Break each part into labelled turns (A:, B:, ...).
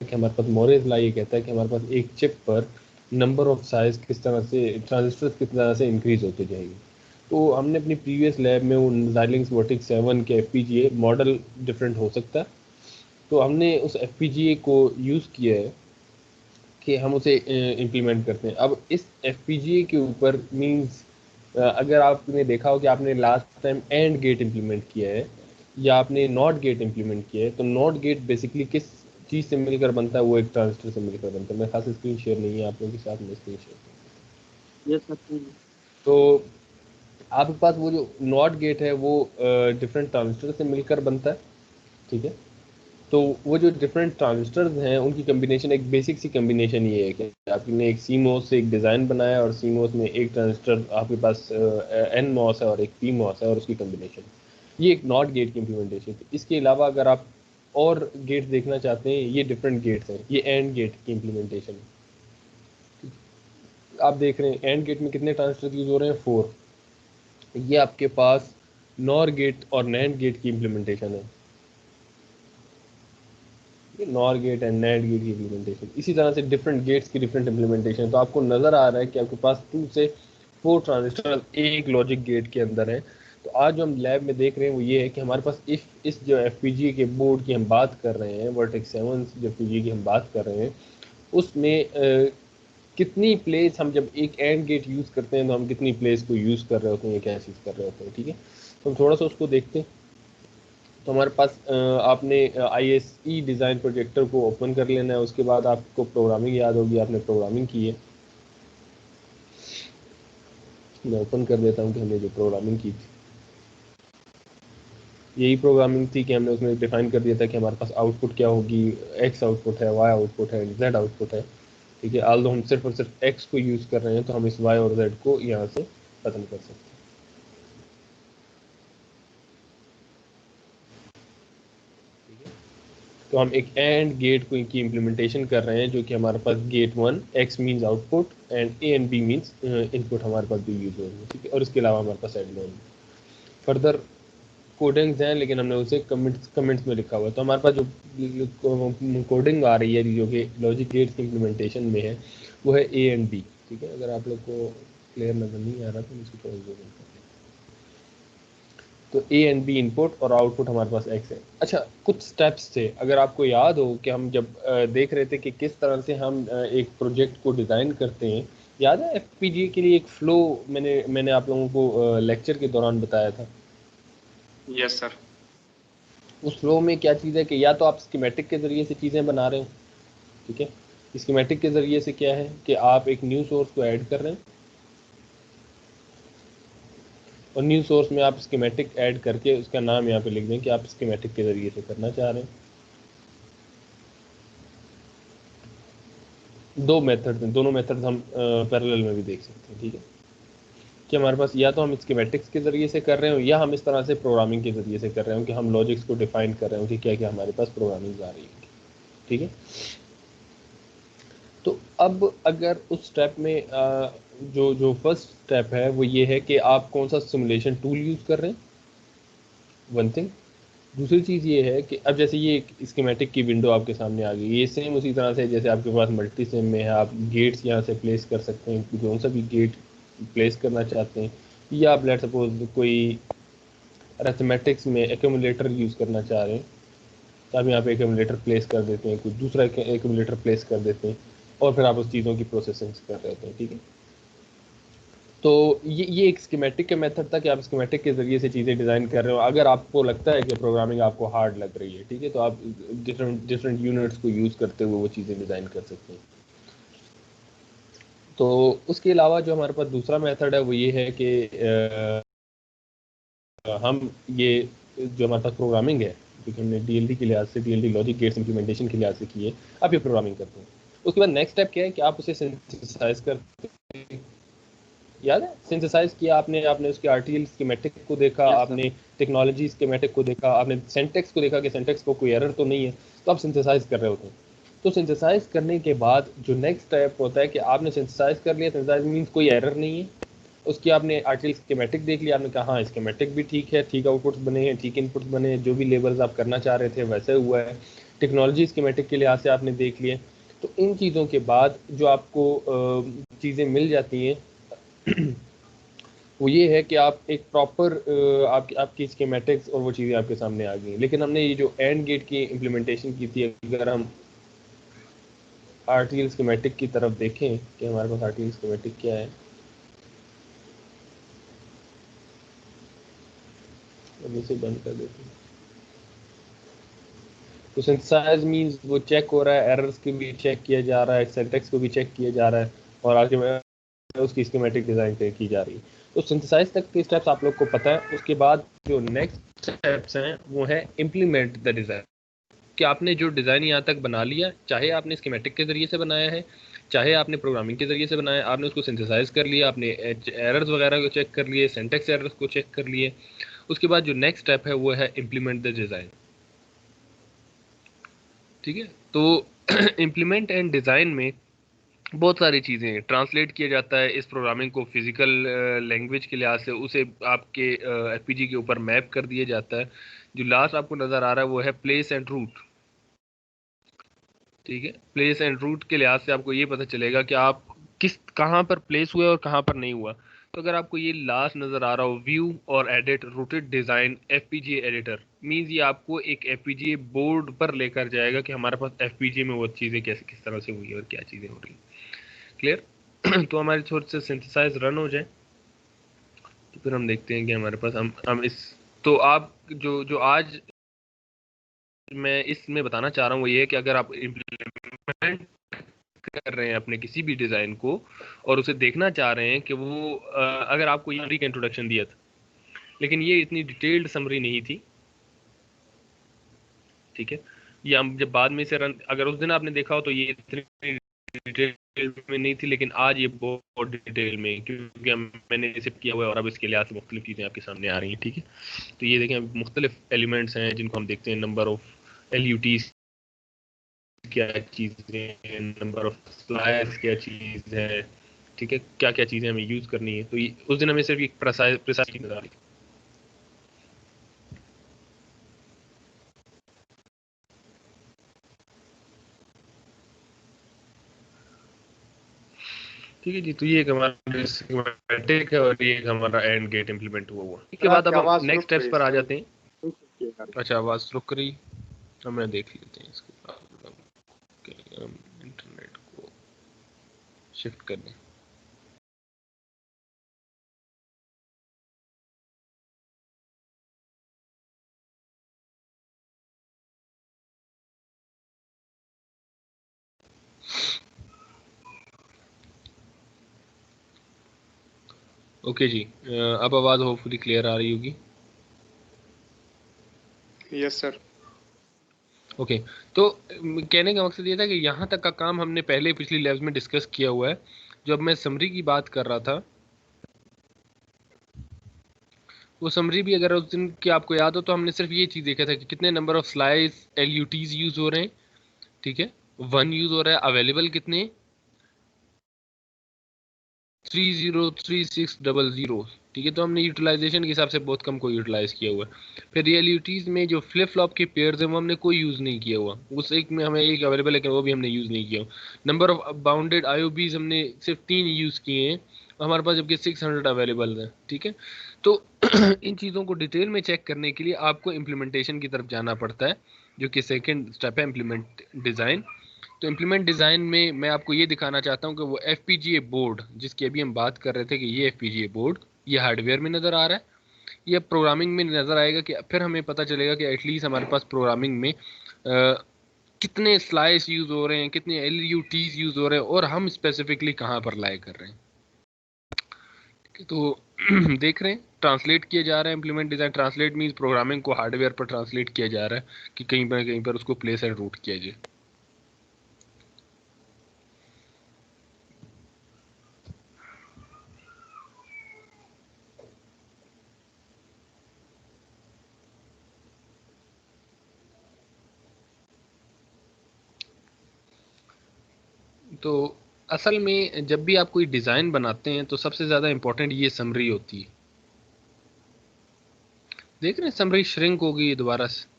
A: कि हमारे पास मोरेज लॉ ये कहता है कि हमारे पास एक चिप पर नंबर ऑफ साइज किस तरह से ट्रांजिस्टर्स किस तरह से इंक्रीज होती जाएगी। तो हमने अपनी प्रीवियस लैब में वो Xilinx Vertex 7 के FPGA मॉडल डिफरेंट हो सकता है, तो हमने उस FPGA को यूज़ किया है कि हम उसे इम्प्लीमेंट करते हैं। अब इस FPGA के ऊपर मींस अगर आपने देखा हो कि आपने last time and gate implement किया है या आपने नॉट गेट इम्प्लीमेंट किया है, तो नॉट गेट बेसिकली किस चीज़ से मिलकर बनता है, वो एक ट्रांजिस्टर से मिलकर बनता है। मेरे खास स्क्रीन शेयर नहीं है आप लोगों के साथ में, स्क्रीन शेयर।
B: Yes sir.
A: तो आपके पास वो जो नॉट गेट है वो डिफरेंट ट्रांजिस्टर से मिलकर बनता है, ठीक है। तो वो जो डिफरेंट ट्रांजिस्टर्स हैं उनकी कम्बिनेशन, एक बेसिक सी कम्बिनेशन ये है कि आपने एक CMOS से एक डिज़ाइन बनाया और CMOS में एक ट्रांजिस्टर आपके पास NMOS है और एक PMOS है और उसकी कम्बिनेशन, ये एक नॉट गेट की इम्प्लीमेंटेशन थी। इसके अलावा अगर आप और गेट्स देखना चाहते हैं, ये डिफरेंट गेट्स हैं, ये एंड गेट की इम्प्लीमेंटेशन है। आप देख रहे हैं एंड गेट में कितने ट्रांजिस्टर यूज हो रहे हैं, 4। ये आपके पास नॉर गेट और नैंड गेट की इम्प्लीमेंटेशन है, nor gate and nand gate की इम्प्लीमेंटेशन। इसी तरह से डिफरेंट गेट्स की डिफरेंट इम्प्लीमेंटेशन। तो आपको नजर आ रहा है कि आपके पास 2 से 4 ट्रांजिस्टर एक लॉजिक गेट के अंदर है। तो आज जो हम लैब में देख रहे हैं वो ये है कि हमारे पास इस जो FPGA के बोर्ड की हम बात कर रहे हैं, Vertex 7 जो FPGA की हम बात कर रहे हैं, उसमें कितनी प्लेस हम जब एक एंड गेट यूज़ करते हैं तो हम कितनी प्लेस को यूज़ कर रहे होते हैं, क्या चीज़ कर रहे होते हैं, ठीक है। तो हम थोड़ा सा उसको देखते हैं। तो हमारे पास आपने ISE डिज़ाइन प्रोजेक्टर को ओपन कर लेना है। उसके बाद आपको प्रोग्रामिंग याद होगी, आपने प्रोग्रामिंग की है। मैं ओपन कर देता हूँ कि हमने जो प्रोग्रामिंग की थी, यही प्रोग्रामिंग थी कि हमने उसमें डिफाइन कर दिया था कि हमारे पास आउटपुट क्या होगी, X आउटपुट है, Y आउटपुट है, Z आउटपुट है, ठीक है। आल्दो हम सिर्फ और सिर्फ X को यूज़ कर रहे हैं तो हम इस Y और Z को यहाँ से खत्म कर सकते हैं। तो हम एक एंड गेट को की इम्प्लीमेंटेशन कर रहे हैं, जो कि हमारे पास get 1 X means output and A and B means input हमारे पास भी यूज हो रही है, ठीक है। और इसके अलावा हमारे पास एड लॉन फर्दर कोडिंग्स हैं, लेकिन हमने उसे कमेंट्स में लिखा हुआ है। तो हमारे पास जो कोडिंग आ रही है जो कि लॉजिक गेट्स की इम्प्लीमेंटेशन में है, वो है A एंड B, ठीक है। अगर आप लोग को क्लियर नजर नहीं आ रहा तो इसको थोड़ा जूम इन कर लें। तो A एंड B इनपुट और आउटपुट हमारे पास X है। अच्छा, कुछ स्टेप्स थे, अगर आपको याद हो कि हम जब देख रहे थे कि किस तरह से हम एक प्रोजेक्ट को डिज़ाइन करते हैं, याद है FPGA के लिए एक फ्लो मैंने आप लोगों को लेक्चर के दौरान बताया था।
B: Yes sir.
A: उस फ्लो में क्या चीज़ है कि या तो आप स्कीमेटिक के ज़रिए से चीज़ें बना रहे हैं, ठीक है। स्कीमेटिक के ज़रिए से क्या है कि आप एक न्यू सोर्स को ऐड कर रहे हैं और न्यू सोर्स में आप स्कीमेटिक ऐड करके उसका नाम यहाँ पे लिख दें कि आप स्कीमेटिक के ज़रिए से करना चाह रहे हैं। 2 मेथड हैं, दोनों मेथड हम पैरेलल में भी देख सकते हैं, ठीक है। कि हमारे पास या तो हम स्कीमेटिक्स के ज़रिए से कर रहे हो या हम इस तरह से प्रोग्रामिंग के ज़रिए से कर रहे हो कि हम लॉजिक्स को डिफाइन कर रहे हो कि क्या क्या हमारे पास प्रोग्रामिंग आ रही है, ठीक है। तो अब अगर उस स्टेप में जो जो फर्स्ट स्टेप है वो ये है कि आप कौन सा सिमुलेशन टूल यूज़ कर रहे हैं, वन थिंग। दूसरी चीज़ ये है कि अब जैसे ये एक स्कीमेटिक की विंडो आपके सामने आ गई, ये सेम उसी तरह से जैसे आपके पास मल्टी सिम में है, आप गेट्स यहाँ से प्लेस कर सकते हैं, कौन सा भी गेट प्लेस करना चाहते हैं, या आप लेट सपोज कोई अरिथमेटिक्स में एक्यूमुलेटर यूज़ करना चाह रहे हैं, तो आप यहाँ पे एक्यूमुलेटर प्लेस कर देते हैं, कुछ दूसरा एक्यूमुलेटर प्लेस कर देते हैं और फिर आप उस चीज़ों की प्रोसेसिंग कर रहे होते हैं, ठीक है। तो ये एक स्कीमेटिक का मेथड था कि आप स्कीमेटिक के ज़रिए से चीज़ें डिज़ाइन कर रहे हो। अगर आपको लगता है कि प्रोग्रामिंग आपको हार्ड लग रही है, ठीक है, तो आप डिफरेंट यूनिट्स को यूज़ करते हुए वो चीज़ें डिज़ाइन कर सकते हैं। तो उसके अलावा जो हमारे पास दूसरा मेथड है वो ये है कि हम ये जो हमारे पास प्रोग्रामिंग है, क्योंकि हमने DLD के लिहाज से, DLD लॉजिक गेट्स इम्प्लीमेंटेशन के लिहाज से की है, आप ये प्रोग्रामिंग करते हैं। उसके बाद नेक्स्ट स्टेप क्या है कि आप उसे सिंथेसाइज करते हैं। याद है सिंथेसाइज किया आपने, आपने उसके RTL स्कीमेटिक को देखा,
B: यस सर।
A: आपने टेक्नोलॉजी स्कीमेटिक को देखा, आपने सिंटेक्स को देखा कि सिंटेक्स को कोई एरर तो नहीं है, तो आप सिंथेसाइज कर रहे होते हैं। तो सिंथेसाइज करने के बाद जो नेक्स्ट स्टेप होता है कि आपने सिंथेसाइज कर लिया, सिंथेसाइज मीन्स कोई एरर नहीं है, उसकी आपने RTL स्कीमेटिक देख लिया, आपने कहा हाँ स्कीमेटिक भी ठीक है, ठीक आउटपुट्स बने हैं, ठीक इनपुट्स बने हैं, जो भी लेबल्स आप करना चाह रहे थे वैसे हुआ है। टेक्नोलॉजी स्कीमेटिक के लिहाज से आपने देख लिए। तो इन चीज़ों के बाद जो आपको चीज़ें मिल जाती हैं वो ये है कि आप एक प्रॉपर आपकी स्कीमेटिक्स और वो चीज़ें आपके सामने आ गई। लेकिन हमने ये जो एंड गेट की इम्प्लीमेंटेशन की थी, अगर हम आरटीएल स्कीमेटिक की तरफ देखें कि हमारे पास आरटीएल स्कीमेटिक क्या है, हम इसे बंद कर देते हैं। तो सिंथेसाइज मींस वो चेक हो रहा है, एरर्स को भी चेक किया जा रहा है, सिंटैक्स को भी चेक किया जा रहा है, और आगे में उसकी स्कीमेटिक डिज़ाइन की जा रही है। तो सिंथेसाइज तक के स्टेप्स आप लोग को पता है। उसके बाद जो नेक्स्ट स्टेप्स हैं वो है इम्प्लीमेंट द डिज़ाइन। कि आपने जो डिज़ाइन यहाँ तक बना लिया, चाहे आपने स्कीमेटिक के ज़रिए से बनाया है, चाहे आपने प्रोग्रामिंग के ज़रिए से बनाया, आपने उसको सिंथेसाइज कर लिया, आपने एरर्स वगैरह को चेक कर लिए, सिंटैक्स एरर्स को चेक कर लिए। उसके बाद जो नेक्स्ट स्टेप है वो है इम्प्लीमेंट द डिज़ाइन। ठीक है, तो इम्प्लीमेंट एंड डिज़ाइन में बहुत सारी चीज़ें ट्रांसलेट किया जाता है। इस प्रोग्रामिंग को फिजिकल लैंग्वेज के लिहाज से उसे आपके एफपीजी के ऊपर मैप कर दिया जाता है। जो लास्ट आपको नज़र आ रहा है वो है प्लेस एंड रूट। ठीक है, प्लेस एंड रूट के लिहाज से आपको ये पता चलेगा कि आप कहाँ पर प्लेस हुए और कहाँ पर नहीं हुआ। तो अगर आपको ये लास्ट नज़र आ रहा हो, व्यू और edit rooted design FPGA editor, means ये आपको एक एफपीजीए बोर्ड पर लेकर जाएगा कि हमारे पास एफपीजीए में वो चीज़ें कैसे किस तरह से हुई है और क्या चीज़ें हो रही हैं। क्लियर? तो हमारी थोड़ी से सिंथेसाइज रन हो जाए तो फिर हम देखते हैं कि हमारे पास हम इस, तो आप जो जो आज मैं इसमें बताना चाह रहा हूँ वो ये है कि अगर आप इम्प्लीमेंट कर रहे हैं अपने किसी भी डिज़ाइन को और उसे देखना चाह रहे हैं कि वो अगर आपको समरी का इंट्रोडक्शन दिया था, लेकिन ये इतनी डिटेल्ड समरी नहीं थी। ठीक है, ये हम जब बाद में से रन, अगर उस दिन आपने देखा हो तो ये इतनी डिटेल में नहीं थी, लेकिन आज ये बहुत डिटेल में, क्योंकि मैंने इसे किया हुआ है और अब इसके लिहाज से मुख्तलिफ चीज़ें आपके सामने आ रही हैं। ठीक है, तो ये देखें मुख्तलिफ एलिमेंट्स हैं जिनको हम देखते हैं, नंबर ऑफ एलयूटीज क्या चीज़ें, नंबर ऑफ स्लाइस क्या चीज़ है। ठीक है, क्या क्या चीज़ें हमें यूज़ करनी है। तो ये उस दिन हमें सिर्फ एक प्रिसाइज नजर आ रही। ठीक है जी, तो ये एक हमारा स्कीमेटिक है और ये एक हमारा एंड गेट इंप्लीमेंट हुआ। इसके बाद अब हम नेक्स्ट स्टेप्स पर आ जाते हैं। अच्छा, आवाज़ रुक रही, हम देख लेते हैं इसके बाद हम इंटरनेट को शिफ्ट कर दें। ओके जी, अब आवाज़ होपफुली क्लियर आ रही होगी।
B: Yes sir.
A: ओके, तो कहने का मकसद ये था कि यहाँ तक का काम हमने पहले पिछली लेवल्स में डिस्कस किया हुआ है। जब मैं समरी की बात कर रहा था, वो समरी भी अगर उस दिन की आपको याद हो तो हमने सिर्फ ये चीज़ देखा था कि कितने नंबर ऑफ स्लाइस एलयूटीज यूज़ हो रहे हैं। ठीक है, 1 यूज़ हो रहा है, अवेलेबल कितने 303600। ठीक है, तो हमने यूटिलाइजेशन के हिसाब से बहुत कम को यूटिलाइज किया हुआ है। फिर रियलिटीज़ में जो फ्लिप फ्लॉप के पेयर्स हैं वो हमने कोई यूज़ नहीं किया हुआ, उस एक में हमें एक अवेलेबल है लेकिन वो भी हमने यूज़ नहीं किया। नंबर ऑफ बाउंडेड आईओबीज हमने सिर्फ 3 यूज़ किए हैं हमारे पास, जबकि 600 अवेलेबल है। ठीक है, तो इन चीज़ों को डिटेल में चेक करने के लिए आपको इम्प्लीमेंटेशन की तरफ जाना पड़ता है, जो कि सेकेंड स्टेप है, इम्प्लीमेंट डिज़ाइन। तो इम्प्लीमेंट डिज़ाइन में मैं आपको ये दिखाना चाहता हूँ कि वो एफपीजीए बोर्ड जिसकी अभी हम बात कर रहे थे कि ये एफपीजीए बोर्ड ये हार्डवेयर में नज़र आ रहा है, ये प्रोग्रामिंग में नज़र आएगा, कि फिर हमें पता चलेगा कि एटलीस्ट हमारे पास प्रोग्रामिंग में कितने स्लाइस यूज़ हो रहे हैं, कितने एलयूटीज यूज़ हो रहे हैं, और हम स्पेसिफिकली कहाँ पर लाए कर रहे हैं। तो देख रहे हैं ट्रांसलेट किया जा रहा है implement design. Translate means programming को हार्डवेयर पर ट्रांसलेट किया जा रहा है कि कहीं पर उसको प्लेस एंड रूट किया जाए। तो असल में जब भी आप कोई डिज़ाइन बनाते हैं तो सबसे ज़्यादा इम्पोर्टेंट ये समरी होती है। देख रहे हैं समरी श्रिंक हो गई दोबारा से।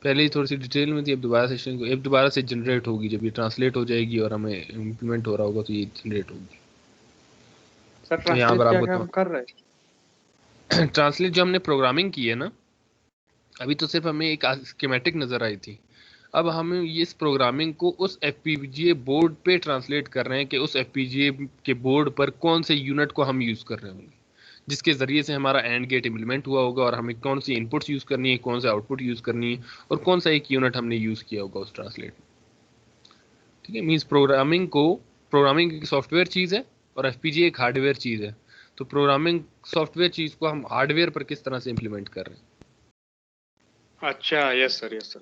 A: पहले ही थोड़ी सी डिटेल में थी, अब दोबारा से जनरेट होगी। जब ये ट्रांसलेट हो जाएगी और हमें इम्प्लीमेंट हो रहा होगा तो ये जनरेट होगी।
B: सर
A: तो यहाँ
B: ट्रांसलेट
A: पर
B: क्या
A: आपको
B: काम कर रहा है?
A: ट्रांसलेट जो हमने प्रोग्रामिंग की है ना, अभी तो सिर्फ हमें एक स्कीमेटिक नजर आई थी। अब हम इस प्रोग्रामिंग को उस एफपीजीए बोर्ड पे ट्रांसलेट कर रहे हैं कि उस एफपीजीए के बोर्ड पर कौन से यूनिट को हम यूज कर रहे होंगे, जिसके जरिए से हमारा एंड गेट इम्प्लीमेंट हुआ होगा, और हमें कौन सी इनपुट्स यूज करनी है, कौन सा आउटपुट यूज करनी है, और कौन सा एक यूनिट हमने यूज किया होगा उस ट्रांसलेट में। ठीक है, मीन्स प्रोग्रामिंग एक सॉफ्टवेयर चीज है और एफपीजीए एक हार्डवेयर चीज है। तो प्रोग्रामिंग सॉफ्टवेयर चीज को हम हार्डवेयर पर किस तरह से इम्प्लीमेंट कर रहे हैं।
B: अच्छा, यस सर, यस सर।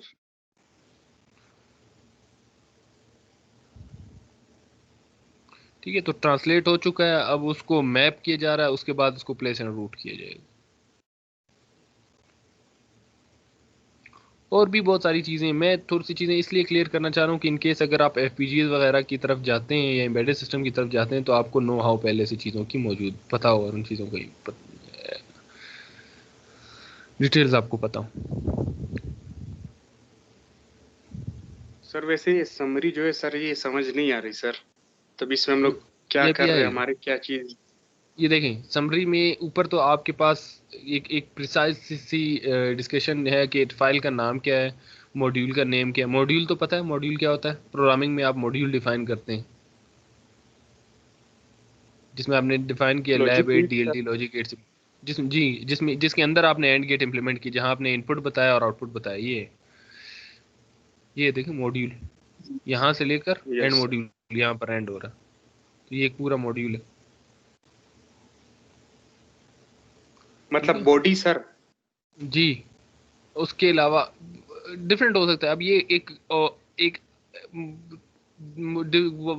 A: ठीक है, तो ट्रांसलेट हो चुका है, अब उसको मैप किया जा रहा है, उसके बाद उसको प्लेस एंड रूट किया जाएगा। और भी बहुत सारी चीज़ें, मैं थोड़ी सी चीज़ें इसलिए क्लियर करना चाह रहा हूँ कि इनकेस अगर आप एफपीजीएस वगैरह की तरफ जाते हैं या एम्बेडेड सिस्टम की तरफ जाते हैं तो आपको नो हाउ पहले से चीज़ों की मौजूद पता हो, और उन चीज़ों का डिटेल्स आपको पता हो।
B: सर वैसे ये समरी जो है सर, ये समझ नहीं आ रही सर। तब इसमें हम लोग क्या
A: ये
B: कर
A: अभी
B: रहे हैं,
A: आएगी।
B: हमारे क्या चीज?
A: ये देखें, समरी में ऊपर तो आपके पास एक एक प्रिसाइज सी डिस्कशन है कि फाइल का नाम क्या है, मॉड्यूल का नेम क्या है। मॉड्यूल तो पता है मॉड्यूल क्या होता है, प्रोग्रामिंग में आप मॉड्यूल डिफाइन करते हैं, जिसमें आपने डिफाइन किया
B: logic
A: lab 8
B: gate sir.
A: DLD logic 8 जिसके अंदर आपने एंड गेट इंप्लीमेंट की, जहां आपने इनपुट बताया और आउटपुट बताया। ये देखें मॉड्यूल, यहाँ से लेकर एंड
B: यस सर।
A: मॉड्यूल, यहाँ पर एंड हो रहा है, तो ये एक पूरा मॉड्यूल है। ठीक
B: मतलब
A: है
B: बॉडी सर।
A: जी। उसके अलावा डिफरेंट हो सकता है। अब ये एक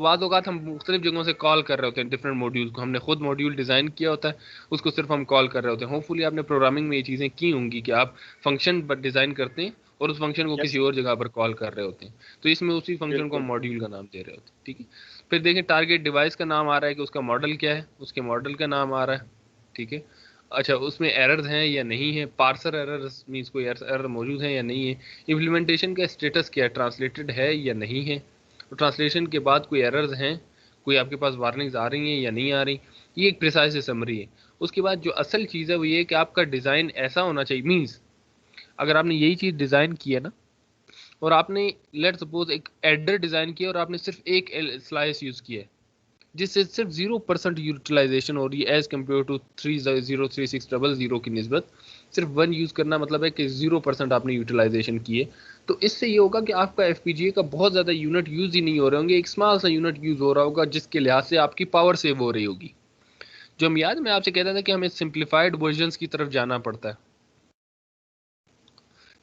A: बाद औकात हम मुख्तलिफ जगहों से कॉल कर रहे होते हैं डिफरेंट मॉड्यूल को, हमने खुद मॉड्यूल डिज़ाइन किया होता है, उसको सिर्फ हम कॉल कर रहे होते हैं। होपफुली आपने प्रोग्रामिंग में ये चीज़ें की होंगी कि आप फंक्शन डिज़ाइन करते हैं और उस फंक्शन को
B: यस
A: किसी
B: सर।
A: और जगह पर कॉल कर रहे होते हैं, तो इसमें उसी फंक्शन को हम
B: बिल्कुल।
A: मॉड्यूल का नाम दे रहे होते हैं। ठीक है, फिर देखें टारगेट डिवाइस का नाम आ रहा है कि उसका मॉडल क्या है, उसके मॉडल का नाम आ रहा है। ठीक है, अच्छा उसमें एरर्स हैं या नहीं है, पार्सर एरर्स मीन्स कोई एरर मौजूद है या नहीं है, इम्प्लीमेंटेशन का स्टेटस क्या है, ट्रांसलेटेड है या नहीं है, तो ट्रांसलेशन के बाद कोई एरर्स हैं, कोई आपके पास वार्निंग्स आ रही हैं या नहीं आ रही। ये एक प्रिसाइज समरी है। उसके बाद जो असल चीज़ है वो ये है कि आपका डिज़ाइन ऐसा होना चाहिए, मीन्स अगर आपने यही चीज़ डिज़ाइन की है ना, और आपने लेट सपोज एक एडर डिज़ाइन किया और आपने सिर्फ एक स्लाइस यूज़ किया है, जिससे सिर्फ 0% यूटिलाइजेशन हो रही है एज कम्पेयर टू 303600 की निस्बत सिर्फ 1 यूज़ करना, मतलब है कि 0% आपने यूटिलाइजेशन की है। तो इससे ये होगा कि आपका एफपीजीए का बहुत ज़्यादा यूनिट यूज़ ही नहीं हो रहे होंगे, एक स्मॉल सा यूनिट यूज़ हो रहा होगा, जिसके लिहाज से आपकी पावर सेव हो रही होगी। जो हम याद मैं आपसे कहता था कि हमें सिंप्लीफाइड वर्जन्स की तरफ जाना पड़ता है।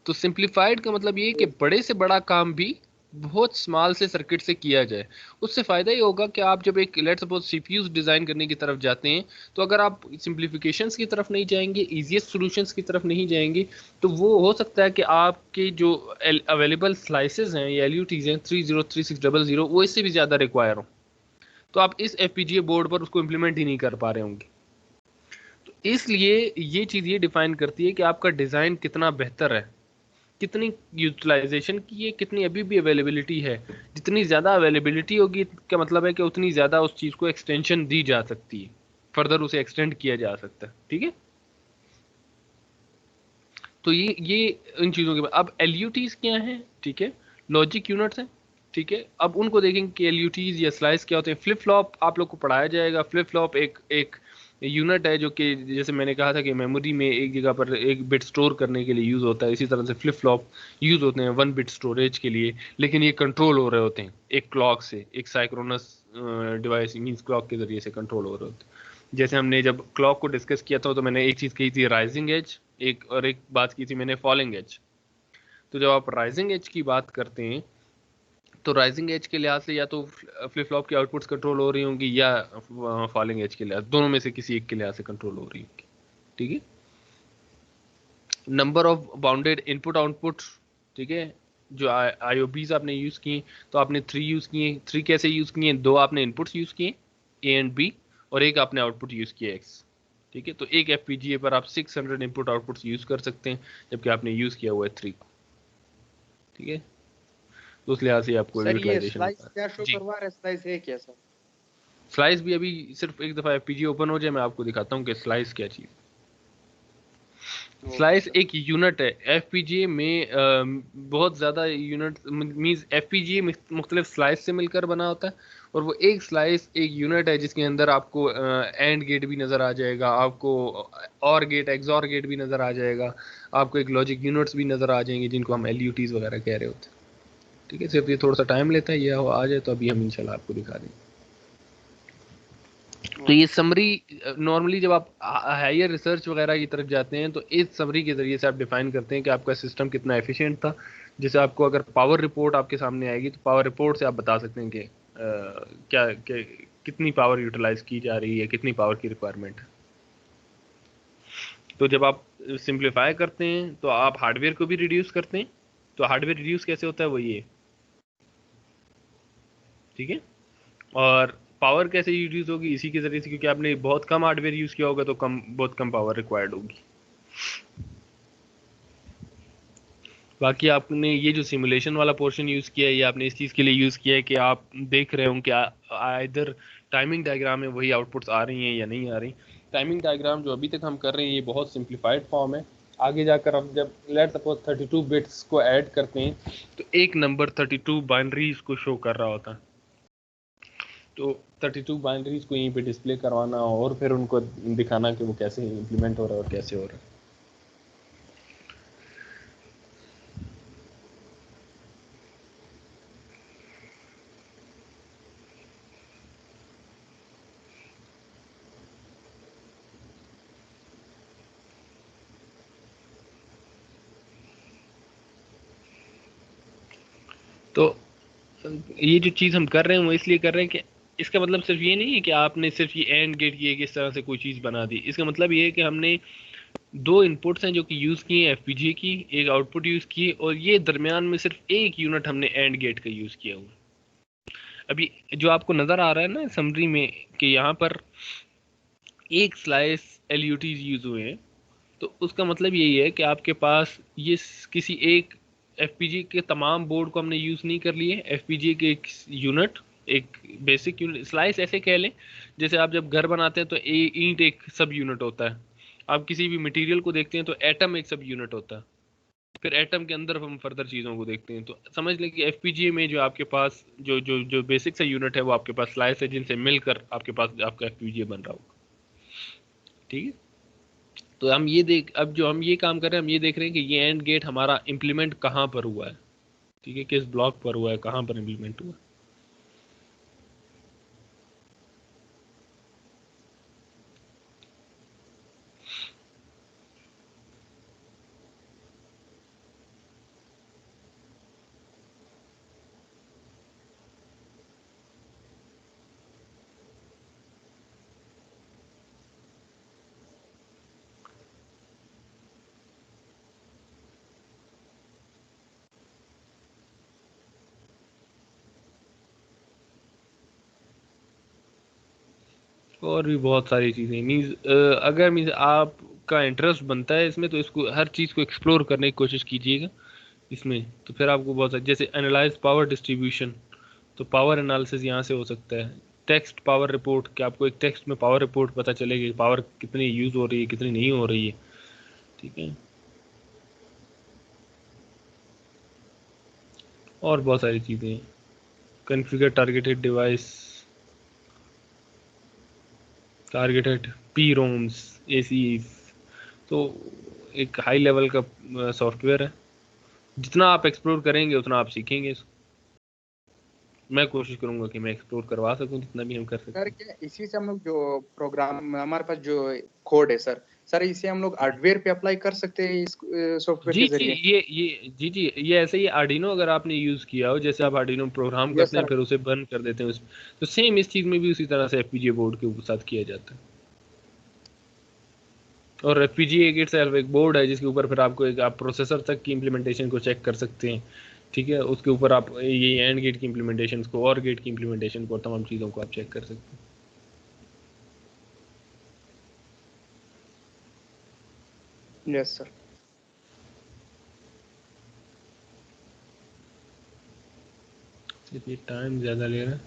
A: तो सिंप्लीफाइड का मतलब ये है कि बड़े से बड़ा काम भी बहुत स्मॉल से सर्किट से किया जाए। उससे फ़ायदा ये होगा कि आप जब एक लेट सपोज सीपीयूज डिज़ाइन करने की तरफ जाते हैं, तो अगर आप सिंप्लीफिकेशंस की तरफ नहीं जाएंगे, ईजीएस्ट सॉल्यूशंस की तरफ नहीं जाएंगे, तो वो हो सकता है कि आपके जो अवेलेबल स्लाइसेस हैं या एलयूटीज हैं 303600 वो इससे भी ज़्यादा रिक्वायर हो, तो आप इस एफपीजीए बोर्ड पर उसको इम्प्लीमेंट ही नहीं कर पा रहे होंगे। तो इसलिए ये चीज़ ये डिफाइन करती है कि आपका डिज़ाइन कितना बेहतर है, कितनी यूटिलाइजेशन की है, कितनी अभी भी अवेलेबिलिटी है। जितनी ज़्यादा अवेलेबिलिटी होगी का मतलब है कि उतनी ज़्यादा उस चीज़ को एक्सटेंशन दी जा सकती है, फर्दर उसे एक्सटेंड किया जा सकता है। ठीक है, तो ये इन चीज़ों के बाद अब एलयूटीज क्या हैं। ठीक है, लॉजिक यूनिट्स हैं। ठीक है, अब उनको देखेंगे कि एलयूटीज या स्लाइस क्या होते हैं। फ्लिप फ्लॉप आप लोग को पढ़ाया जाएगा। फ्लिप फ्लॉप एक एक यूनिट है जो कि जैसे मैंने कहा था कि मेमोरी में एक जगह पर एक बिट स्टोर करने के लिए यूज़ होता है, इसी तरह से फ्लिप फ्लॉप यूज़ होते हैं 1 बिट स्टोरेज के लिए, लेकिन ये कंट्रोल हो रहे होते हैं एक क्लॉक से, एक साइक्रोनस डिवाइस मीन्स क्लॉक के जरिए से कंट्रोल हो रहे होते हैं। जैसे हमने जब क्लॉक को डिस्कस किया था तो मैंने एक चीज़ कही थी राइजिंग एज, एक बात की थी मैंने फॉलिंग एज। तो जब आप राइजिंग एज की बात करते हैं तो राइजिंग एज के लिहाज से या तो फ्लिप फ्लॉप की आउटपुट्स कंट्रोल हो रही होंगी या फॉलिंग एज के लिहाज, दोनों में से किसी एक के लिहाज से कंट्रोल हो रही होंगी। ठीक है, number of bounded input output. ठीक है, जो आईओबीज आपने यूज किए, तो आपने 3 यूज किए। 3 कैसे यूज किए, 2 आपने इनपुट्स यूज किए ए एंड बी, और एक आपने आउटपुट यूज किया एक्स। ठीक है, तो एक एफपीजीए पर आप 600 इनपुट आउटपुट्स यूज कर सकते हैं, जबकि आपने यूज किया हुआ है 3 को। ठीक है, तो उस लिहाज से आपको
B: सर ये
A: यूटिलाइजेशन
B: स्लाइस
A: होता
B: क्या
A: है
B: शो
A: जी।
B: करवा रहा है, स्लाइस है क्या सर?
A: स्लाइस भी अभी सिर्फ एक दफ़ा एफपीजी ओपन हो जाए मैं आपको दिखाता हूँ कि स्लाइस क्या चीज़।
B: Okay
A: slice
B: sir.
A: एक यूनिट है एफपीजीए में, बहुत ज़्यादा यूनिट मींस एफपीजीए मुख्तलिफ स्लाइस से मिलकर बना होता है, और वो एक स्लाइस एक यूनिट है जिसके अंदर आपको एंड गेट भी नज़र आ जाएगा, आपको और गेट एक्सॉर गेट भी नज़र आ जाएगा, आपको एक लॉजिक यूनिट्स भी नज़र आ जाएंगे जिनको हम एलयूटीज़ वगैरह कह रहे होते हैं। ठीक है, सिर्फ ये थोड़ा सा टाइम लेता है, ये आ जाए तो अभी हम इंशाल्लाह आपको दिखा देंगे। तो ये समरी नॉर्मली जब आप हायर रिसर्च वगैरह की तरफ जाते हैं तो इस समरी के ज़रिए से आप डिफाइन करते हैं कि आपका सिस्टम कितना एफिशिएंट था। जैसे आपको अगर पावर रिपोर्ट आपके सामने आएगी तो पावर रिपोर्ट से आप बता सकते हैं कि क्या कितनी पावर यूटिलाइज की जा रही है, कितनी पावर की रिक्वायरमेंट है। तो जब आप सिंप्लीफाई करते हैं तो आप हार्डवेयर को भी रिड्यूस करते हैं। तो हार्डवेयर रिड्यूस कैसे होता है वो ये, ठीक है। और पावर कैसे यूज होगी इसी के जरिए से, क्योंकि आपने बहुत कम हार्डवेयर यूज किया होगा तो बहुत कम पावर रिक्वायर्ड होगी। बाकी आपने ये जो सिमुलेशन वाला पोर्शन यूज किया है ये आपने इस चीज़ के लिए यूज किया है कि आप देख रहे हो कि इधर टाइमिंग डायग्राम में वही आउटपुट्स आ रही हैं या नहीं आ रही। टाइमिंग डायग्राम जो अभी तक हम कर रहे हैं ये बहुत सिंप्लीफाइड फॉर्म है। आगे जाकर हम जब लेट सपोज 32 बिट्स को ऐड करते हैं तो एक नंबर 32 बाइनरीज को शो कर रहा होता है। तो 32 बाइनरीज को यहीं पे डिस्प्ले करवाना और फिर उनको दिखाना कि वो कैसे इम्प्लीमेंट हो रहा है और कैसे हो रहा है। तो ये जो चीज़ हम कर रहे हैं वो इसलिए कर रहे हैं कि इसका मतलब सिर्फ ये नहीं है कि आपने सिर्फ ये एंड गेट किए कि इस तरह से कोई चीज़ बना दी। इसका मतलब ये है कि हमने दो इनपुट्स हैं जो कि यूज़ किए हैं एफपीजीए की, एक आउटपुट यूज़ किए, और ये दरमियान में सिर्फ एक यूनिट हमने एंड गेट का यूज़ किया हुआ। अभी जो आपको नज़र आ रहा है ना समरी में कि यहाँ पर एक स्लाइस एलयूटीज यूज़ हुए हैं, तो उसका मतलब यही है कि आपके पास ये किसी एक एफपीजी के तमाम बोर्ड को हमने यूज़ नहीं कर लिए। एफपीजी के एक यूनिट, एक बेसिक यूनिट, स्लाइस ऐसे कह लें जैसे आप जब घर बनाते हैं तो ईंट एक सब यूनिट होता है। आप किसी भी मटेरियल को देखते हैं तो एटम एक सब यूनिट होता है। फिर एटम के अंदर हम फर्दर चीज़ों को देखते हैं। तो समझ लें कि एफपीजीए में जो आपके पास जो बेसिक सा यूनिट है वो आपके पास स्लाइस है जिनसे मिलकर आपके पास आपका एफपीजीए बन रहा होगा। ठीक है, तो हम ये देख, अब जो हम ये काम कर रहे हैं हम ये देख रहे हैं कि ये एंड गेट हमारा इम्प्लीमेंट कहाँ पर हुआ है। ठीक है, किस ब्लॉक पर हुआ है, कहाँ पर इम्प्लीमेंट हुआ है। और भी बहुत सारी चीज़ें मीन्स, अगर मीन्स आपका इंटरेस्ट बनता है इसमें तो इसको हर चीज़ को एक्सप्लोर करने की कोशिश कीजिएगा इसमें। तो फिर आपको बहुत सारी, जैसे एनालाइज पावर डिस्ट्रीब्यूशन, तो पावर एनालिसिस यहाँ से हो सकता है। टेक्स्ट पावर रिपोर्ट, कि आपको एक टेक्स्ट में पावर रिपोर्ट पता चलेगी, पावर कितनी यूज़ हो रही है कितनी नहीं हो रही है। ठीक है, और बहुत सारी चीज़ें। Configure targeted device, targeted P roams, ACs, तो एक हाई लेवल का सॉफ्टवेयर है। जितना आप एक्सप्लोर करेंगे उतना आप सीखेंगे इसको। मैं कोशिश करूंगा कि मैं एक्सप्लोर करवा सकूं जितना भी हम कर
B: सर
A: सकते हैं।
B: क्या इसी से हम लोग जो प्रोग्राम हमारे पास जो कोड है सर, सर इसे हम लोग हार्डवेयर पे अप्लाई कर सकते हैं इस सॉफ्टवेयर
A: जी
B: के
A: जी,
B: जरिए?
A: जी ये ऐसे ही आर्डिनो अगर आपने यूज़ किया हो, जैसे आप आर्डिनो प्रोग्राम
B: यस
A: करते हैं
B: सर।
A: फिर उसे बंद कर देते हैं उस, तो सेम इस चीज़ में भी उसी तरह से एफपीजीए बोर्ड के साथ किया जाता है। और एफपीजीए एक इटसेल्फ एक बोर्ड है जिसके ऊपर फिर आपको एक आप प्रोसेसर तक की इम्प्लीमेंटेशन को चेक कर सकते हैं। ठीक है, उसके ऊपर आप ये एंड गेट की इम्प्लीमेंटेशन को, और गेट की इम्प्लीमेंटेशन को, और तमाम चीज़ों को आप चेक कर सकते हैं।
B: Yes sir.
A: ये टाइम ज़्यादा ले रहा है।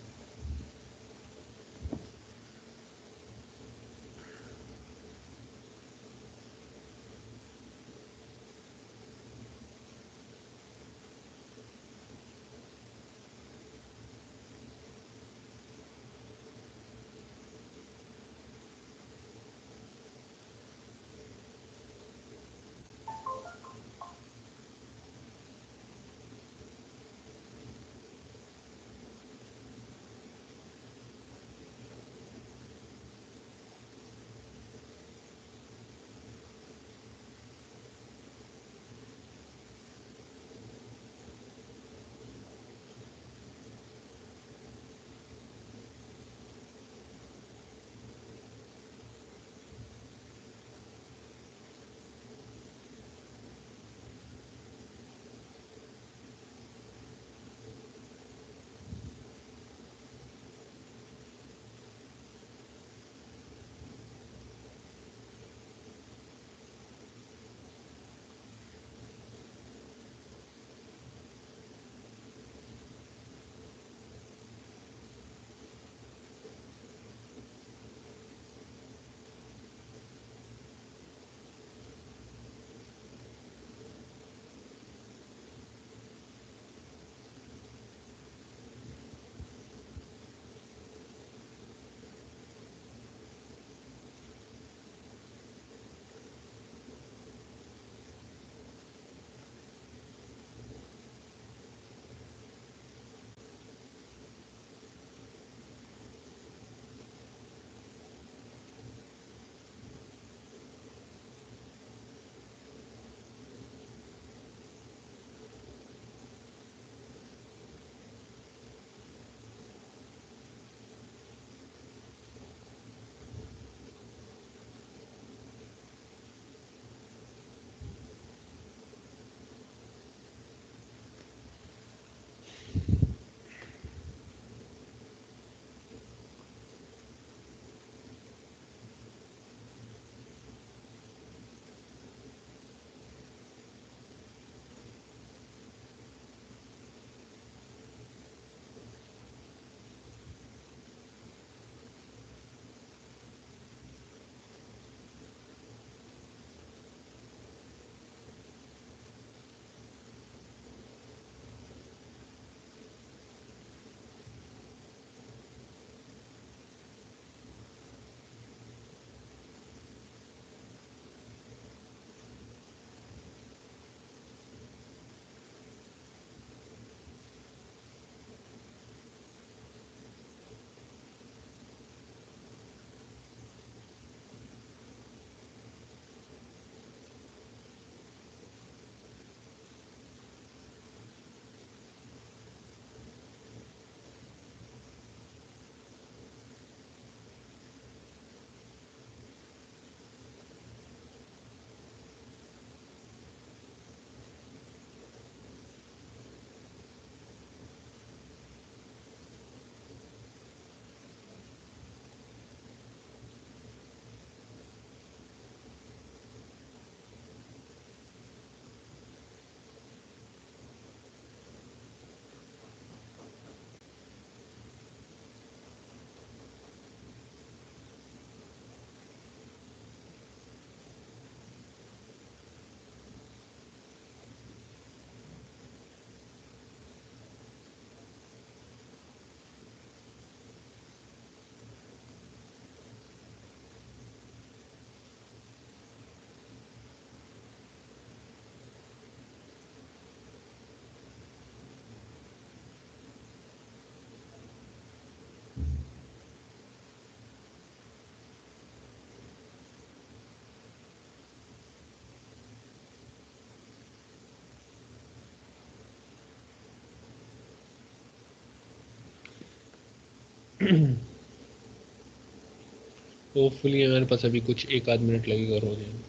A: होपफुली हमारे पास अभी कुछ एक आध मिनट लगेगा और हो जाएगा।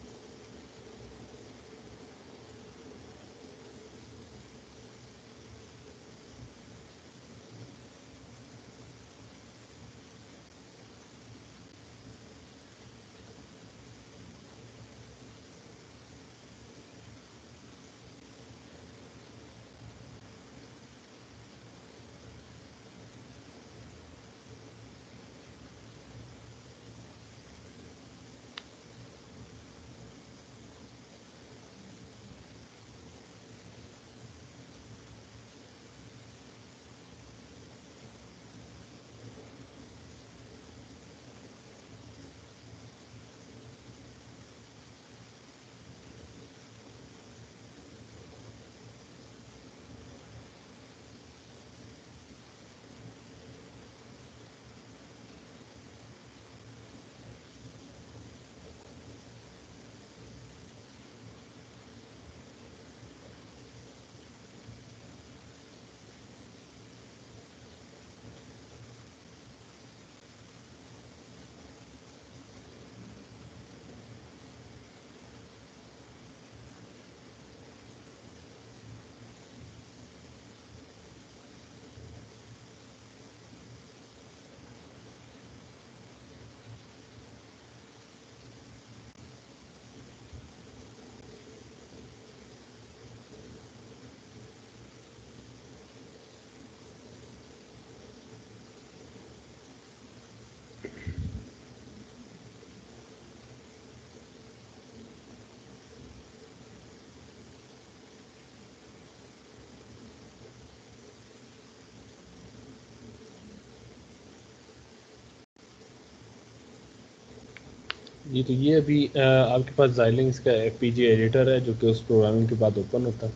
A: जी, तो ये अभी आपके पास Xilinx का FPGA एडिटर है जो कि उस प्रोग्रामिंग के बाद ओपन होता है।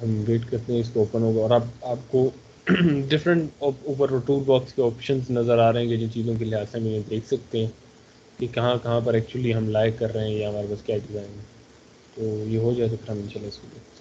A: हम वेट करते हैं इसको ओपन होगा और आपको डिफरेंट ऊपर टूल बॉक्स के ऑप्शंस नज़र आ रहे हैं कि जिन चीज़ों के लिहाज से हम ये देख सकते हैं कि कहाँ कहाँ पर एक्चुअली हम लाइक कर रहे हैं या हमारे पास क्या डिज़ाइन है। तो ये हो जाए तो फिर हम इंशाल्लाह इसको देखते हैं।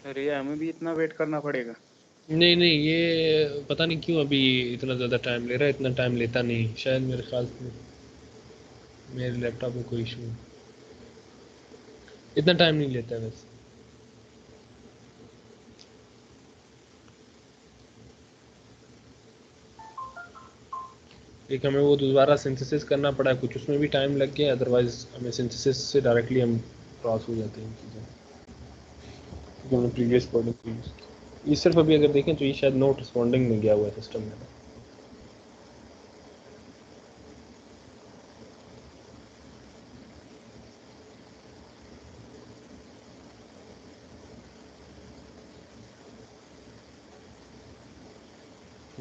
B: अरे हमें भी इतना वेट करना पड़ेगा?
A: नहीं नहीं, ये पता नहीं क्यों अभी इतना ज़्यादा टाइम ले रहा है। इतना टाइम लेता नहीं शायद, मेरे ख्याल से मेरे लैपटॉप में कोई इशू है। इतना टाइम नहीं लेता है वैसे। एक हमें वो दोबारा सिंथेसिस करना पड़ा है, कुछ उसमें भी टाइम लग गया, अदरवाइज हमें सिंथेसिस से डायरेक्टली हम क्रॉस हो जाते हैं चीज़ें जो हमने प्रीवियस कोडिंग की यूज़ की। ये सिर्फ अभी अगर देखें तो ये शायद नोट रिस्पॉन्डिंग में गया हुआ है सिस्टम में।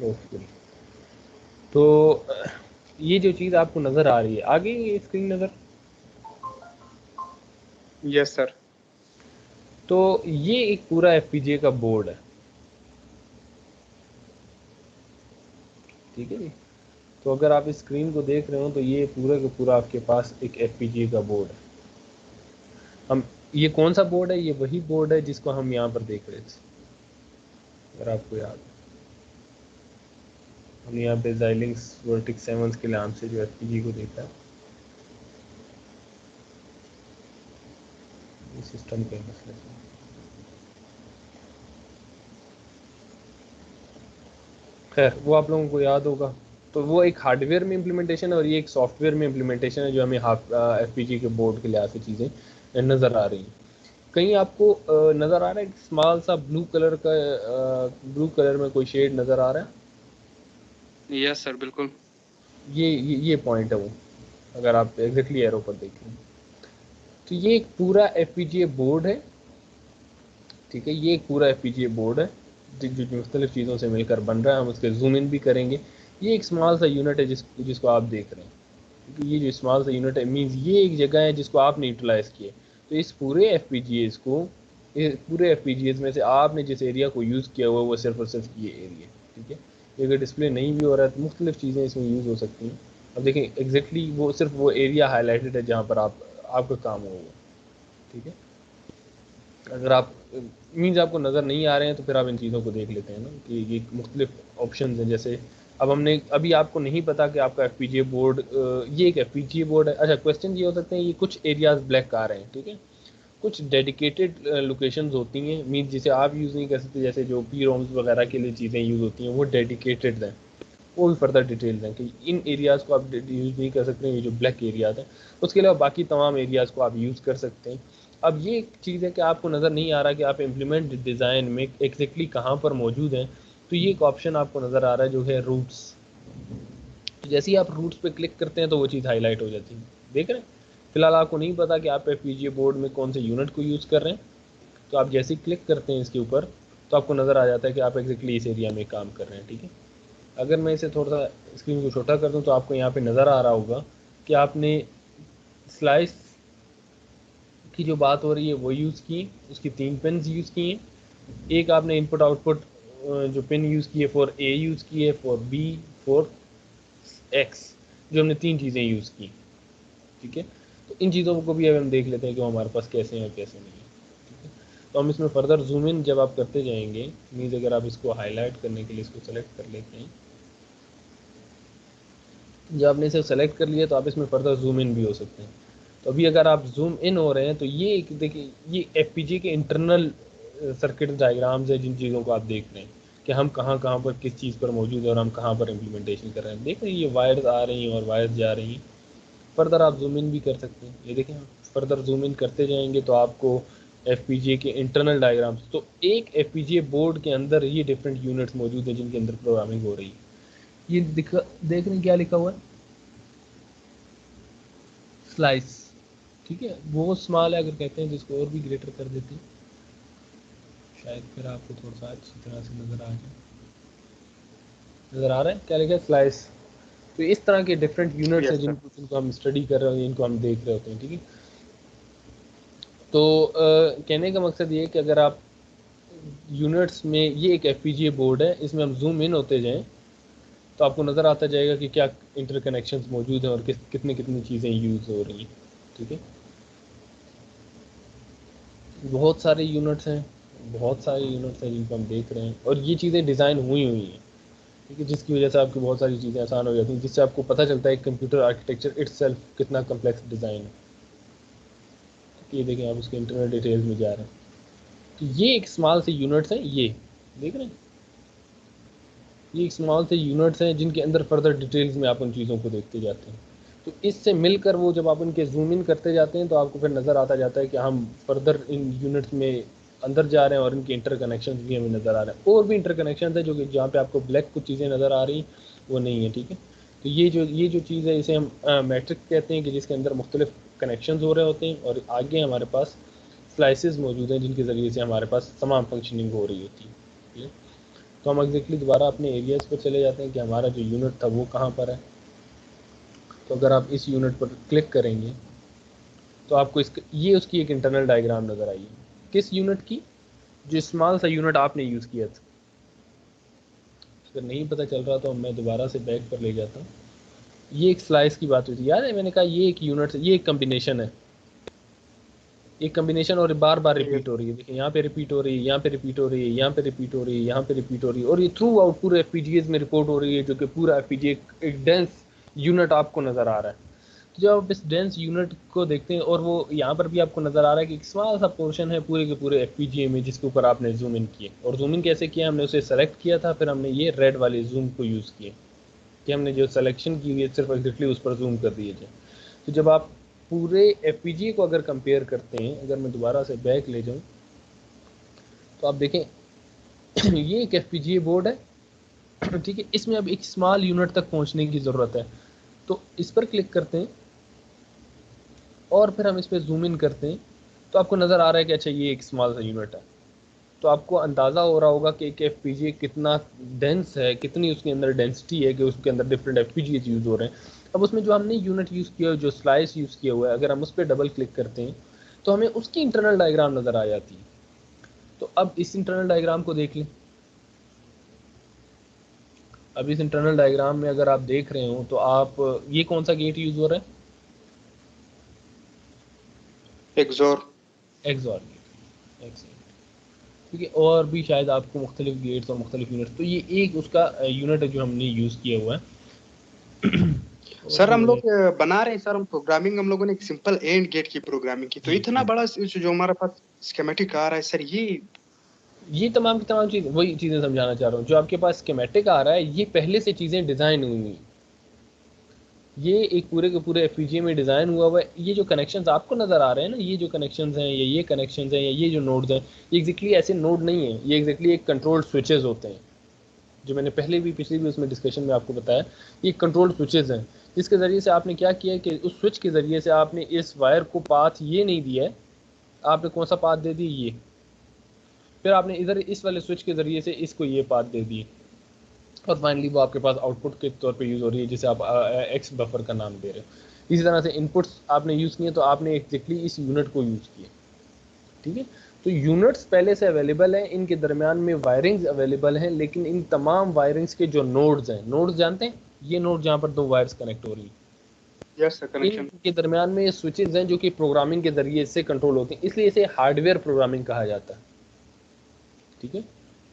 A: ओके, तो ये जो चीज़ आपको नज़र आ रही है आगे, ये स्क्रीन नज़र,
B: यस सर।
A: तो ये एक पूरा FPGA का बोर्ड है, ठीक है जी। तो अगर आप इस स्क्रीन को देख रहे हो तो ये पूरा का पूरा आपके पास एक FPGA का बोर्ड है। हम, ये कौन सा बोर्ड है? ये वही बोर्ड है जिसको हम यहाँ पर देख रहे थे, अगर आपको याद है। हमने यहाँ पे Xilinx Vertex 7 के नाम से जो FPGA को देखा है, ये सिस्टम के मसले से। खैर वो आप लोगों को याद होगा। तो वो एक हार्डवेयर में इम्प्लीमेंटेशन है और ये एक सॉफ्टवेयर में इम्प्लीमेंटेशन है जो हमें FPGA के बोर्ड के लिहाज से चीज़ें नज़र आ रही हैं। कहीं आपको नज़र आ रहा है एक स्मॉल सा ब्लू कलर का, ब्लू कलर में कोई शेड नज़र आ रहा है?
B: यस सर, बिल्कुल।
A: ये पॉइंट है वो, अगर आप एग्जैक्टली एरो पर देखें तो ये एक पूरा FPGA बोर्ड है, ठीक है। ये एक पूरा FPGA बोर्ड है जो मुख्तलिफ चीज़ों से मिलकर बन रहा है। हम उसके जूम इन भी करेंगे। ये एक स्मॉल सा यूनिट है जिसको आप देख रहे हैं, क्योंकि ये जो स्मॉल सा यूनिट है मीन्स ये एक जगह है जिसको आपने यूटिलाइज़ किया। तो इस पूरे FPGAs को, इस पूरे FPGAs में से आपने जिस एरिया को यूज़ किया हुआ है वो सिर्फ और सिर्फ ये एरिया, ठीक है। ये अगर डिस्प्ले नहीं भी हो रहा है तो मुख्तलिफ चीज़ें इसमें यूज़ हो सकती हैं। अब देखें एग्जैक्टली वो सिर्फ वो एरिया हाईलाइटेड है जहाँ पर आपका काम होगा, ठीक है। अगर आप मीन्स आपको नज़र नहीं आ रहे हैं तो फिर आप इन चीज़ों को देख लेते हैं ना कि ये मुख्तलिफ ऑप्शन हैं। जैसे अब हमने अभी आपको नहीं पता कि आपका FPGA बोर्ड ये एक FPGA बोर्ड है। अच्छा, क्वेश्चन ये हो सकते हैं, ये कुछ एरियाज ब्लैक आ रहे हैं, ठीक है, कुछ डेडिकेटेड लोकेशंस होती हैं, मीन जिसे आप यूज़ नहीं कर सकते, जैसे जो PROMs वगैरह के लिए चीज़ें यूज़ होती हैं वो डेडिकेटेड हैं, वो भी फर्दर डिटेल्स हैं कि इन एरियाज़ को आप यूज़ नहीं कर सकते, ये जो ब्लैक एरियाज हैं। उसके अलावा बाकी तमाम एरियाज़ को आप यूज़ कर सकते हैं। अब ये एक चीज़ है कि आपको नज़र नहीं आ रहा कि आप इम्प्लीमेंट डिज़ाइन में एग्जैक्टली कहाँ पर मौजूद हैं, तो ये एक ऑप्शन आपको नज़र आ रहा है जो है रूट्स। जैसे ही आप रूट्स पे क्लिक करते हैं तो वो चीज़ हाईलाइट हो जाती है, देख रहे हैं। फिलहाल आपको नहीं पता कि आप FPGA बोर्ड में कौन से यूनिट को यूज़ कर रहे हैं, तो आप जैसे ही क्लिक करते हैं इसके ऊपर तो आपको नज़र आ जाता है कि आप एग्जैक्टली इस एरिया में काम कर रहे हैं, ठीक है। अगर मैं इसे थोड़ा सा स्क्रीन को छोटा कर दूं तो आपको यहाँ पे नज़र आ रहा होगा कि आपने स्लाइस की जो बात हो रही है वो यूज़ की, उसकी 3 पिन यूज़ की हैं। एक आपने इनपुट आउटपुट जो पिन यूज़ की है फॉर A यूज़ की है, फॉर B, फॉर X, जो हमने 3 चीज़ें यूज़ की, ठीक है। तो इन चीज़ों को भी अब हम देख लेते हैं कि वो हमारे पास कैसे हैं और कैसे नहीं है, ठीक है। तो हम इसमें फर्दर जूम इन जब आप करते जाएंगे, मीन्स अगर आप इसको हाईलाइट करने के लिए इसको सेलेक्ट कर लेते हैं, जब आपने इसे सेलेक्ट कर लिया तो आप इसमें फर्दर जूम इन भी हो सकते हैं। तो अभी अगर आप जूम इन हो रहे हैं तो ये एक देखिए, ये FPGA के इंटरनल सर्किट डायग्राम्स है जिन चीज़ों को आप देख रहे हैं कि हम कहाँ कहाँ पर किस चीज़ पर मौजूद है और हम कहाँ पर इम्प्लीमेंटेशन कर रहे हैं। देख रहे हैं ये वायर्स आ रही हैं और वायर्स जा रही हैं। फर्दर आप जूम इन भी कर सकते हैं, ये देखें, फर्दर जूम इन करते जाएंगे तो आपको FPGA के इंटरनल डायग्राम्स, तो एक FPGA बोर्ड के अंदर ये डिफरेंट यूनिट्स मौजूद हैं जिनके अंदर प्रोग्रामिंग हो रही है। ये देख रहे हैं क्या लिखा हुआ है, स्लाइस, ठीक है। वो स्मॉल है, अगर कहते हैं जिसको और भी ग्रेटर कर देते हैं शायद फिर आपको थोड़ा सा अच्छी तरह से नज़र आ जाए। नज़र आ रहा है क्या लिखा है, स्लाइस। तो इस तरह के डिफरेंट यूनिट्स हैं
B: यस सर।
A: जिनको हम स्टडी कर रहे होते हैं, जिनको हम देख रहे होते हैं, ठीक है। तो कहने का मकसद ये है कि अगर आप यूनिट्स में, ये एक FPGA बोर्ड है, इसमें हम जूम इन होते जाएं तो आपको नज़र आता जाएगा कि क्या इंटरकनेक्शंस मौजूद हैं और कितनी कितनी चीज़ें यूज़ हो रही हैं, ठीक है। बहुत सारे यूनिट्स हैं, बहुत सारे यूनिट्स हैं जिनको हम देख रहे हैं और ये चीज़ें डिज़ाइन हुई हुई हैं, ठीक है, जिसकी वजह से आपकी बहुत सारी चीज़ें आसान हो जाती हैं, जिससे आपको पता चलता है कंप्यूटर आर्किटेक्चर इट्सेल्फ कितना कम्प्लेक्स डिज़ाइन है। ये देखें, आप उसके इंटरनल डिटेल्स में जा रहे हैं, तो ये एक स्मॉल से यूनिट्स हैं, ये देख रहे हैं, ये एक स्मॉल से यूनिट्स हैं जिनके अंदर फर्दर डिटेल्स में आप उन चीज़ों को देखते जाते हैं। तो इससे मिलकर वो जब आप उनके जूम इन करते जाते हैं तो आपको फिर नज़र आता जाता है कि हम फर्दर इन यूनिट्स में अंदर जा रहे हैं और इनके इंटरकनेक्शन भी हमें नज़र आ रहे हैं। और भी इंटरकनेक्शन है जो कि जहाँ पे आपको ब्लैक कुछ चीज़ें नज़र आ रही वो नहीं है, ठीक है। तो ये जो चीज़ है इसे हम मैट्रिक्स कहते हैं कि जिसके अंदर मुख्तलिफ कनेक्शन हो रहे होते हैं और आगे हमारे पास स्लाइसेस मौजूद हैं जिनके ज़रिए से हमारे पास तमाम फंक्शनिंग हो रही होती है, ठीक है। तो हम एग्जैक्टली दोबारा अपने एरियाज़ पर चले जाते हैं कि हमारा जो यूनिट था वो कहाँ पर है। तो अगर आप इस यूनिट पर क्लिक करेंगे तो आपको ये उसकी एक इंटरनल डायग्राम नज़र आई है। किस यूनिट की, जो स्मॉल सा यूनिट आपने यूज़ किया था। अगर नहीं पता चल रहा तो मैं दोबारा से बैक पर ले जाता हूँ। ये एक स्लाइस की बात हुई थी, याद है मैंने कहा ये एक यूनिट, ये एक कम्बिनेशन है, एक कम्बिनेशन और बार बार रिपीट हो रही है। देखिए यहाँ पे रिपीट हो रही है, यहाँ पे रिपीट हो रही है, यहाँ पे रिपीट हो रही है, यहाँ पे रिपीट हो रही है, और ये थ्रू आउट पूरे FPGAs में रिपोर्ट हो रही है, जो कि पूरा FPGA एक डेंस यूनिट आपको नज़र आ रहा है। तो जब आप इस डेंस यूनिट को देखते हैं और वो यहाँ पर भी आपको नज़र आ रहा है कि एक स्मॉल सा पोर्शन है पूरे के पूरे FPGA में जिसके ऊपर आपने जूम इन किए, और जूम इन कैसे किया, हमने उसे सेलेक्ट किया था, फिर हमने ये रेड वाले जूम को यूज़ किए कि हमने जो सिलेक्शन की हुई है सिर्फ एग्जैक्टली उस पर जूम कर दिए जाए। तो जब आप पूरे FPGA को अगर कंपेयर करते हैं, अगर मैं दोबारा से बैक ले जाऊँ तो आप देखें ये एक FPGA बोर्ड है, ठीक है। इसमें अब एक स्मॉल यूनिट तक पहुंचने की ज़रूरत है, तो इस पर क्लिक करते हैं और फिर हम इस पर जूम इन करते हैं तो आपको नज़र आ रहा है कि अच्छा ये एक स्मॉल सा यूनिट है। तो आपको अंदाज़ा हो रहा होगा कि एक FPGA कितना डेंस है, कितनी उसके अंदर डेंसिटी है कि उसके अंदर डिफरेंट FPGAs यूज़ हो रहे हैं। अब उसमें जो हमने यूनिट यूज़ किया है, जो स्लाइस यूज़ किया हुआ है, अगर हम उस पर डबल क्लिक करते हैं तो हमें उसकी इंटरनल डायग्राम नज़र आ जाती है। तो अब इस इंटरनल डायग्राम को देख लें। अब इस इंटरनल डायग्राम में अगर आप देख रहे हो तो आप, ये कौन सा गेट यूज़ हो रहा है,
B: एक्सोर।
A: एक्सॉर गेट, एक सेकंड। क्योंकि और भी शायद आपको मुख्तलिफ गेट्स और मुख्तलिफ यूनिट्स, तो ये एक उसका यूनिट है जो हमने यूज़ किया हुआ है। और
B: सर
A: भी
B: हम
A: मैंने
B: लोग बना रहे हैं सर, हम प्रोग्रामिंग हम लोगों ने एक सिंपल एंड गेट की प्रोग्रामिंग की, तो
A: जी
B: इतना
A: जी,
B: बड़ा जो हमारे पास स्कीमेटिक आ रहा है सर,
A: ये तमाम की तमाम चीज़ वही चीज़ें समझाना चाह रहा हूँ। जो आपके पास स्कीमेटिक आ रहा है ये पहले से चीज़ें डिज़ाइन हुई हुई, ये एक पूरे के पूरे एफ में डिज़ाइन हुआ हुआ है। ये जो कनेक्शंस आपको नज़र आ रहे हैं ना, ये जो कनेक्शंस हैं या ये कनेक्शंस हैं या ये जो नोड्स हैं, ये एग्जैक्टली ऐसे नोड नहीं है, ये एग्जैक्टली एक कंट्रोल स्विचेस होते हैं। जो मैंने पहले भी पिछली भी उसमें डिस्कशन में आपको बताया, ये कंट्रोल स्विचेस हैं, जिसके ज़रिए से आपने क्या किया है कि उस स्विच के ज़रिए से आपने इस वायर को पाथ ये नहीं दिया है, आपने कौन सा पाथ दे दिया, ये, फिर आपने इधर इस वाले स्विच के ज़रिए से इसको ये पाथ दे दिए, और फाइनली वो आपके पास आउटपुट के तौर पे यूज़ हो रही है, जिसे आप एक्स बफर का नाम दे रहे हो। इसी तरह से इनपुट्स आपने यूज़ किए तो आपने एग्जैक्टली इस यूनिट को यूज़ किया, ठीक है। तो यूनिट्स पहले से अवेलेबल हैं, इनके दरमियान में वायरिंग्स अवेलेबल हैं, लेकिन इन तमाम वायरिंग्स के जो नोड्स हैं, नोड्स जानते हैं, ये नोड जहाँ पर दो वायर्स कनेक्ट हो रही हैं,
B: यस सर, कनेक्शन।
A: इनके दरमियान में स्विचेस हैं जो कि प्रोग्रामिंग के ज़रिए से कंट्रोल होती हैं, इसलिए इसे हार्डवेयर प्रोग्रामिंग कहा जाता है, ठीक है।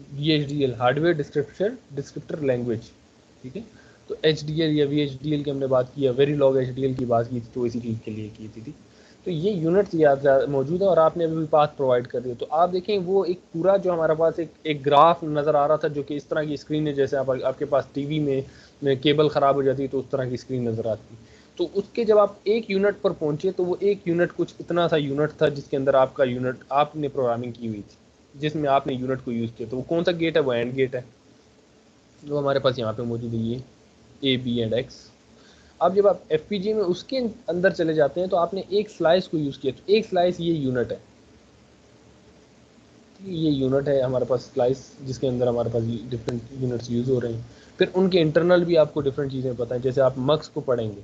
A: VHDL हार्डवेयर डिस्क्रिप्टर लैंग्वेज, ठीक है। तो HDL या VHDL की हमने बात की, वेरी लॉग HDL की बात की थी, तो इसी चीज़ के लिए की थी। तो ये यूनिट्स याद मौजूद है और आपने अभी भी पाथ प्रोवाइड कर दिया। तो आप देखें वो एक पूरा जो हमारे पास एक ग्राफ नज़र आ रहा था, जो कि इस तरह की स्क्रीन है जैसे आपके पास टीवी में केबल ख़राब हो जाती है तो उस तरह की स्क्रीन नज़र आती। तो उसके जब आप एक यूनिट पर पहुंचे तो वो एक यूनिट कुछ इतना सा यूनिट था जिसके अंदर आपका यूनिट आपने प्रोग्रामिंग की हुई थी, जिसमें आपने यूनिट को यूज़ किया। तो वो कौन सा गेट है, वो एंड गेट है, जो हमारे पास यहाँ पे मौजूद है, ये A, B एंड X। अब जब आप एफ में उसके अंदर चले जाते हैं तो आपने एक स्लाइस को यूज़ किया, तो एक स्लाइस ये यूनिट है, ये यूनिट है हमारे पास स्लाइस, जिसके अंदर हमारे पास डिफरेंट यूनिट्स यूज़ हो रहे हैं। फिर उनके इंटरनल भी आपको डिफरेंट चीज़ें पता है, जैसे आप मक्स को पढ़ेंगे,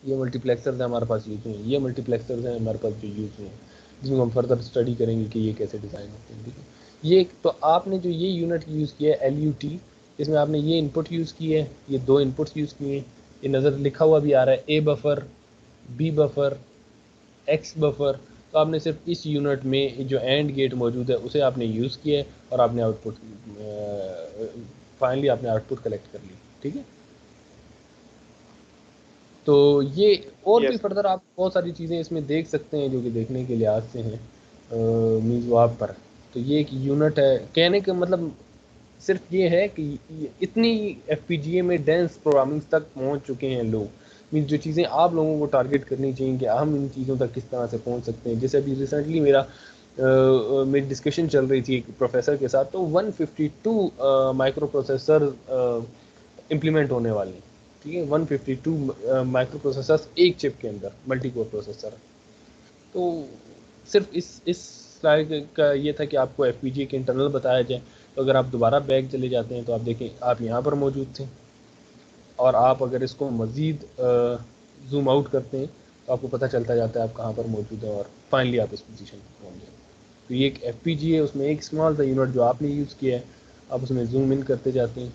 A: ये मल्टीप्लेक्सर्स हैं हमारे पास यूज़ हुए हैं, ये मल्टीप्लेक्सर्स हैं हमारे पास जो यूज़ हुए हैं, जिनको हम फर्दर स्टडी करेंगे कि ये कैसे डिज़ाइन होते हैं, ठीक है। ये तो आपने जो ये यूनिट यूज़ किया है LUT, इसमें आपने ये इनपुट यूज़ किए हैं, ये दो इनपुट्स यूज़ किए हैं, ये नज़र लिखा हुआ भी आ रहा है A buffer, B buffer, X buffer. तो आपने सिर्फ इस यूनिट में जो एंड गेट मौजूद है उसे आपने यूज़ किया है और आपने आउटपुट फाइनली आपने आउटपुट कलेक्ट कर ली, ठीक है। तो ये और भी
B: यस।
A: फर्दर आप बहुत सारी चीज़ें इसमें देख सकते हैं जो कि देखने के लिहाज से हैं मीन्स वहाँ पर। तो ये एक यूनिट है, कहने का मतलब सिर्फ ये है कि इतनी एफ में डेंस प्रोग्रामिंग तक पहुँच चुके हैं लोग, मीन्स जो चीज़ें आप लोगों को टारगेट करनी चाहिए कि हम इन चीज़ों तक किस तरह से पहुँच सकते हैं। जैसे अभी रिसेंटली मेरी डिस्कशन चल रही थी एक प्रोफेसर के साथ, तो 152 माइक्रो प्रोसेसर इम्प्लीमेंट होने वाले हैं, ठीक है। 152 माइक्रो प्रोसेसर्स एक चिप के अंदर, मल्टी कोर प्रोसेसर। तो सिर्फ इस स्लाइड का ये था कि आपको एफ के इंटरनल बताया जाए। तो अगर आप दोबारा बैक चले जाते हैं तो आप देखें आप यहाँ पर मौजूद थे, और आप अगर इसको मज़ीद जूम आउट करते हैं तो आपको पता चलता जाता है आप कहाँ पर मौजूद है, और फाइनली आप इस पोजीशन पर पहुँच जाए। तो ये एक एफ है, उसमें एक स्मॉल सा यूनिट जो आपने यूज़ किया है, आप उसमें जूम इन करते जाते हैं।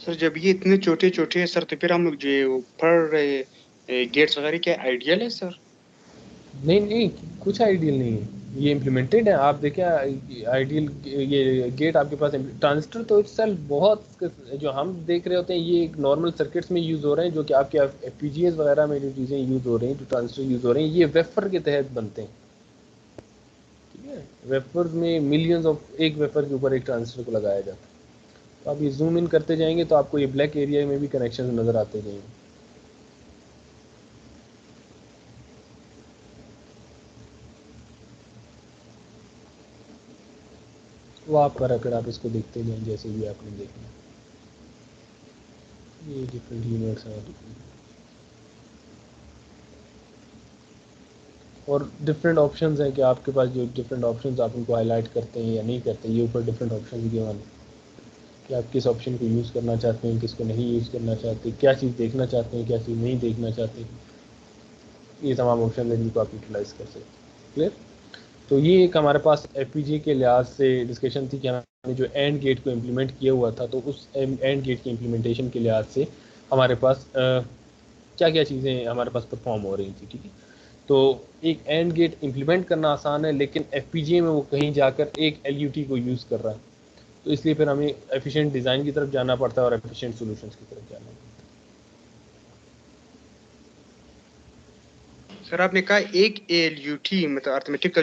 B: सर जब ये इतने छोटे छोटे है सर, तो फिर हम लोग जो पढ़ रहे गेट्स वगैरह, क्या आइडियल है सर?
A: नहीं नहीं, कुछ आइडियल नहीं है, ये इम्प्लीमेंटेड है। आप देखिए आइडियल, ये गेट आपके पास ट्रांजिस्टर तो इटसेल्फ बहुत जो हम देख रहे होते हैं ये एक नॉर्मल सर्किट्स में यूज़ हो रहे हैं, जो कि आपके एफ वगैरह में जो चीज़ें यूज़ हो रही हैं, जो ट्रांजिस्टर यूज़ हो रहे हैं, ये वेफर के तहत बनते हैं, ठीक है। वेफर में मिलियंस ऑफ, एक वेफर के ऊपर एक ट्रांजिस्टर को लगाया जाता है। तो आप ये जूम इन करते जाएंगे तो आपको ये ब्लैक एरिया में भी कनेक्शन नज़र आते जाएंगे। वो आप पर अगर आप इसको देखते जाएं जैसे भी आपने देखना, ये डिफरेंट यूनिट्स हैं, और डिफरेंट ऑप्शंस हैं कि आपके पास जो डिफरेंट ऑप्शंस आप उनको हाईलाइट करते हैं या नहीं करते। ये ऊपर डिफरेंट ऑप्शन दिए हुए हैं कि आप किस ऑप्शन को यूज़ करना चाहते हैं, किसको नहीं यूज़ करना चाहते, क्या चीज़ देखना चाहते हैं, क्या चीज़ नहीं देखना चाहते। ये तमाम ऑप्शन हैं जिनको आप यूटिलाइज़ कर सकते हैं। क्लियर। तो ये एक हमारे पास एफ के लिहाज से डिस्कशन थी कि हमने जो एंड गेट को इम्प्लीमेंट किया हुआ था, तो उस एंड गेट की इम्प्लीमेंटेशन के लिहाज से हमारे पास क्या क्या चीज़ें हमारे पास परफॉर्म हो रही थी, ठीक है। तो एक एंड गेट इम्प्लीमेंट करना आसान है, लेकिन FPGA में वो कहीं जाकर एक LUT को यूज़ कर रहा है, तो इसलिए फिर हमें एफिशिएंट डिज़ाइन की तरफ जाना पड़ता है और एफिशिएंट सॉल्यूशंस की तरफ जाना पड़ता है।
B: सर आपने कहा एक ALUT मतलब अर्थमेटिक